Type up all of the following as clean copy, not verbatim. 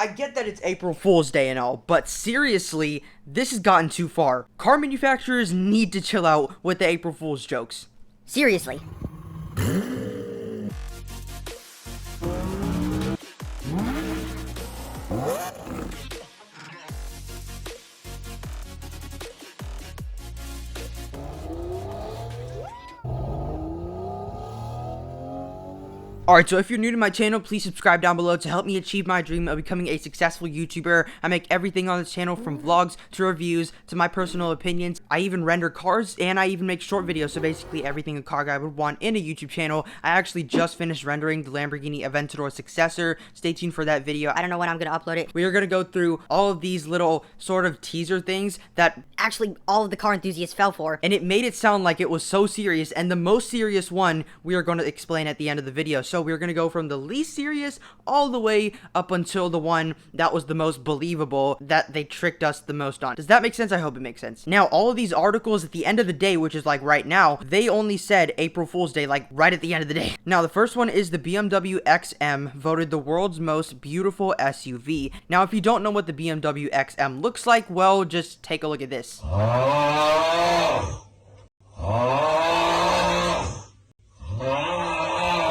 I get that it's April Fool's Day and all, but seriously, this has gotten too far. Car manufacturers need to chill out with the April Fool's jokes. Seriously. Alright, so if you're new to my channel, please subscribe down below to help me achieve my dream of becoming a successful YouTuber. I make everything on this channel from vlogs to reviews to my personal opinions. I even render cars and I even make short videos, so basically everything a car guy would want in a YouTube channel. I actually just finished rendering the Lamborghini Aventador successor. Stay tuned for that video. I don't know when I'm gonna upload it. We are going to go through all of these little sort of teaser things that Actually, all of the car enthusiasts fell for. and it made it sound like it was so serious, and the most serious one we are going to explain at the end of the video. So we're going to go from the least serious all the way up until the one that was the most believable, that they tricked us the most on. Does that make sense? I hope it makes sense. Now, all of these articles at the end of the day, which is like right now, they only said April Fool's Day, like right at the end of the day. Now, the first one is the BMW XM voted the world's most beautiful SUV. Now, if you don't know what the BMW XM looks like, well, just take a look at this.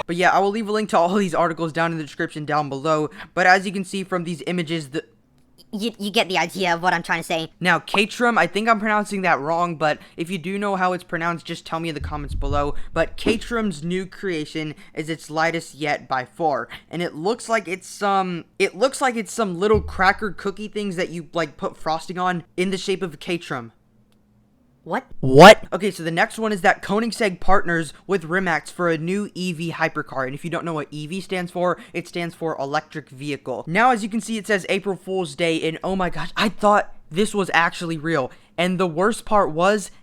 But yeah, I will leave a link to all these articles down in the description down below. But as you can see from these images, You get the idea of what I'm trying to say. Now, Caterham, I think I'm pronouncing that wrong, but if you do know how it's pronounced, just tell me in the comments below. But Caterham's new creation is its lightest yet by far, and it looks like it's some little cracker cookie things that you like put frosting on in the shape of a Caterham. What? Okay, so the next one is that Koenigsegg partners with Rimac for a new EV hypercar. And if you don't know what EV stands for, it stands for electric vehicle. Now, as you can see, it says April Fool's Day, and oh my gosh, I thought this was actually real. And the worst part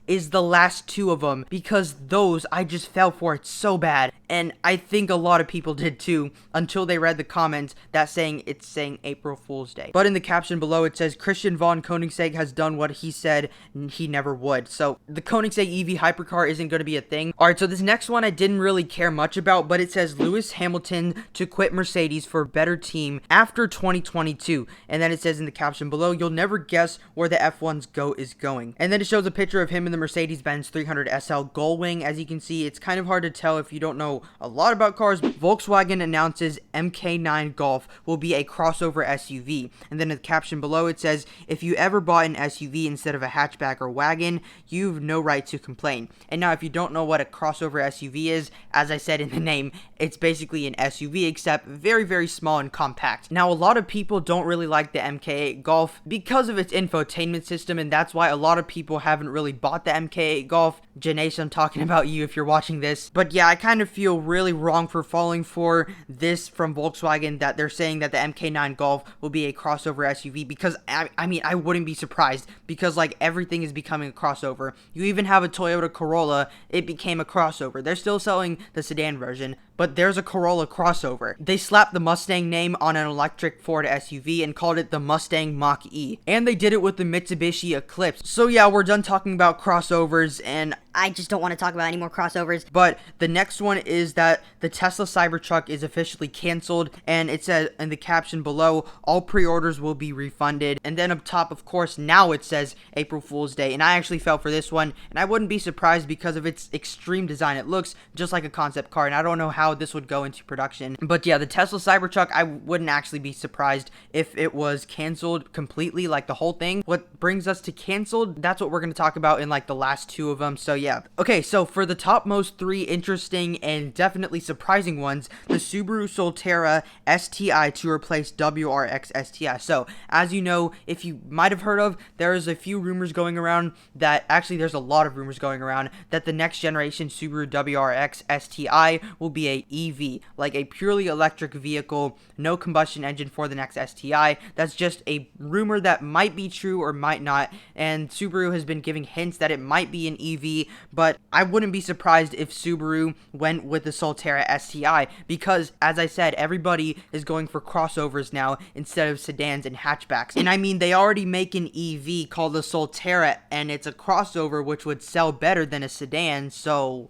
is the last two of them, because those I just fell for it so bad. And I think a lot of people did too, until they read the comments that it's saying April Fool's Day. But in the caption below, it says Christian von Koenigsegg has done what he said he never would. So the Koenigsegg EV hypercar isn't going to be a thing. Alright, so this next one I didn't really care much about, but it says Lewis Hamilton to quit Mercedes for a better team after 2022. And then it says in the caption below, you'll never guess where the F1's GOAT is going. And then it shows a picture of him in the Mercedes-Benz 300 SL Gullwing. As you can see, it's kind of hard to tell if you don't know a lot about cars. Volkswagen announces MK9 Golf will be a crossover SUV. And then in the caption below, it says, if you ever bought an SUV instead of a hatchback or wagon, you've no right to complain. And now, if you don't know what a crossover SUV is, as I said in the name, it's basically an SUV, except very, very small and compact. Now, a lot of people don't really like the MK8 Golf because of its infotainment system, and that's why a lot of people haven't really bought the MK8 Golf. Janace, I'm talking about you if you're watching this. But yeah, I kind of feel really wrong for falling for this from Volkswagen, that they're saying that the MK9 Golf will be a crossover SUV, because I mean, I wouldn't be surprised, because like everything is becoming a crossover. You even have a Toyota Corolla, it became a crossover. They're still selling the sedan version, but there's a Corolla crossover. They slapped the Mustang name on an electric Ford SUV and called it the Mustang Mach-E. And they did it with the Mitsubishi Eclipse. So yeah, we're done talking about crossovers, and I just don't want to talk about any more crossovers. But the next one is that the Tesla Cybertruck is officially canceled, and it says in the caption below, all pre-orders will be refunded. And then up top, of course, now it says April Fool's Day, and I actually fell for this one, and I wouldn't be surprised because of its extreme design. It looks just like a concept car, and I don't know how this would go into production. But yeah, the Tesla Cybertruck, I wouldn't actually be surprised if it was canceled completely, like the whole thing. What brings us to canceled, that's what we're going to talk about in like the last two of them. So yeah. Okay, so for the topmost three interesting and definitely surprising ones, the Subaru Solterra STI to replace WRX STI. So as you know, if you might have heard of, there's a few rumors going around that, actually there's a lot of rumors going around that the next generation Subaru WRX STI will be a EV, like a purely electric vehicle, no combustion engine for the next STI. That's just a rumor that might be true or might not, and Subaru has been giving hints that it might be an EV, but I wouldn't be surprised if Subaru went with the Solterra STI, because as I said, everybody is going for crossovers now instead of sedans and hatchbacks. And I mean, they already make an EV called the Solterra, and it's a crossover which would sell better than a sedan, so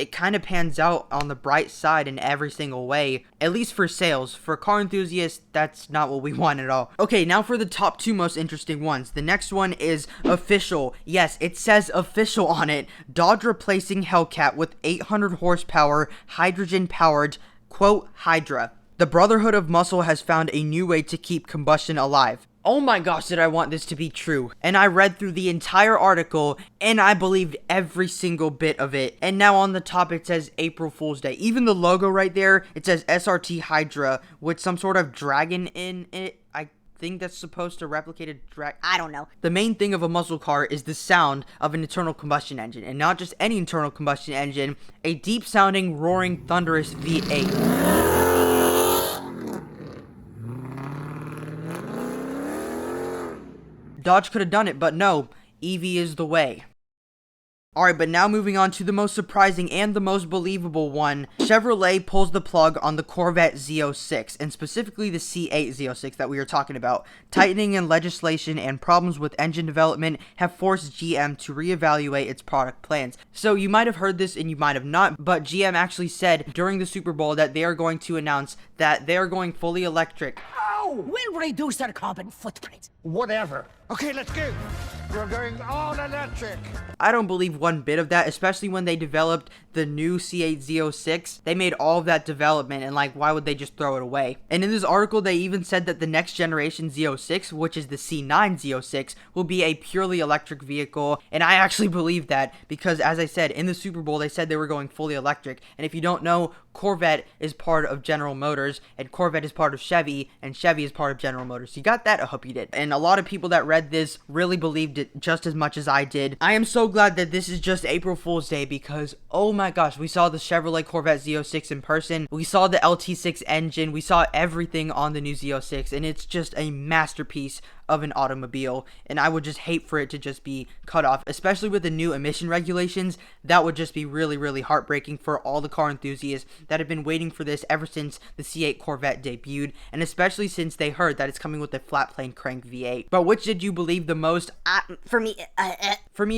it kind of pans out on the bright side in every single way, at least for sales. For car enthusiasts, that's not what we want at all. Okay, now for the top 2 most interesting ones. The next one is official. Yes, it says official on it. Dodge replacing Hellcat with 800 horsepower, hydrogen-powered, quote, Hydra. The Brotherhood of Muscle has found a new way to keep combustion alive. Oh my gosh, did I want this to be true. And I read through the entire article, and I believed every single bit of it. And now on the top it says April Fool's Day. Even the logo right there, it says SRT Hydra with some sort of dragon in it. I think that's supposed to replicate a dragon. I don't know. The main thing of a muscle car is the sound of an internal combustion engine. And not just any internal combustion engine, a deep sounding, roaring, thunderous V8. Dodge could have done it, but no, EV is the way. Alright, but now moving on to the most surprising and the most believable one. Chevrolet pulls the plug on the Corvette Z06, and specifically the C8 Z06 that we are talking about. Tightening in legislation and problems with engine development have forced GM to reevaluate its product plans. So you might have heard this and you might have not, but GM actually said during the Super Bowl that they are going to announce that they are going fully electric. We'll reduce our carbon footprint. Whatever. Okay, let's go. We're going all electric. I don't believe one bit of that, especially when they developed the new C8 Z06. They made all of that development, and like, why would they just throw it away? And in this article, they even said that the next generation Z06, which is the C9 Z06, will be a purely electric vehicle. And I actually believe that because, as I said, in the Super Bowl, they said they were going fully electric. And if you don't know, Corvette is part of General Motors, and Corvette is part of Chevy, and Chevy is part of General Motors. You got that? I hope you did. And a lot of people that read this really believed it just as much as I did. I am so glad that this is just April Fool's Day because, oh my gosh, we saw the Chevrolet Corvette Z06 in person. We saw the LT6 engine. We saw everything on the new Z06, and it's just a masterpiece of an automobile, and I would just hate for it to just be cut off, especially with the new emission regulations. That would just be really, really heartbreaking for all the car enthusiasts that have been waiting for this ever since the C8 Corvette debuted, and especially since they heard that it's coming with a flat plane crank V8. But which did you believe the most? For me,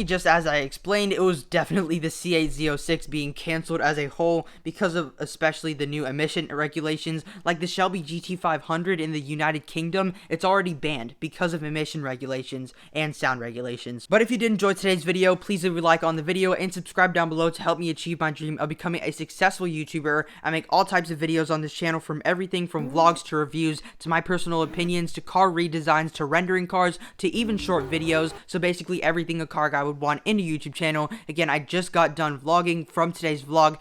Just as I explained, it was definitely the C8 Z06 being canceled as a whole because of especially the new emission regulations. Like the Shelby GT500 in the United Kingdom, it's already banned because of emission regulations and sound regulations. But if you did enjoy today's video, please leave a like on the video and subscribe down below to help me achieve my dream of becoming a successful YouTuber. I make all types of videos on this channel, from everything from vlogs to reviews to my personal opinions to car redesigns to rendering cars to even short videos. So basically everything a car guy would want in a YouTube channel. Again, I just got done vlogging from today's vlog.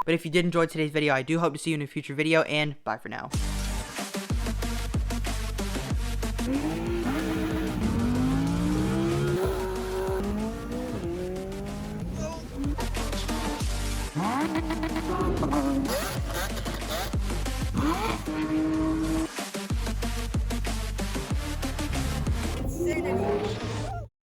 But if you did enjoy today's video, I do hope to see you in a future video, and bye for now. Huh?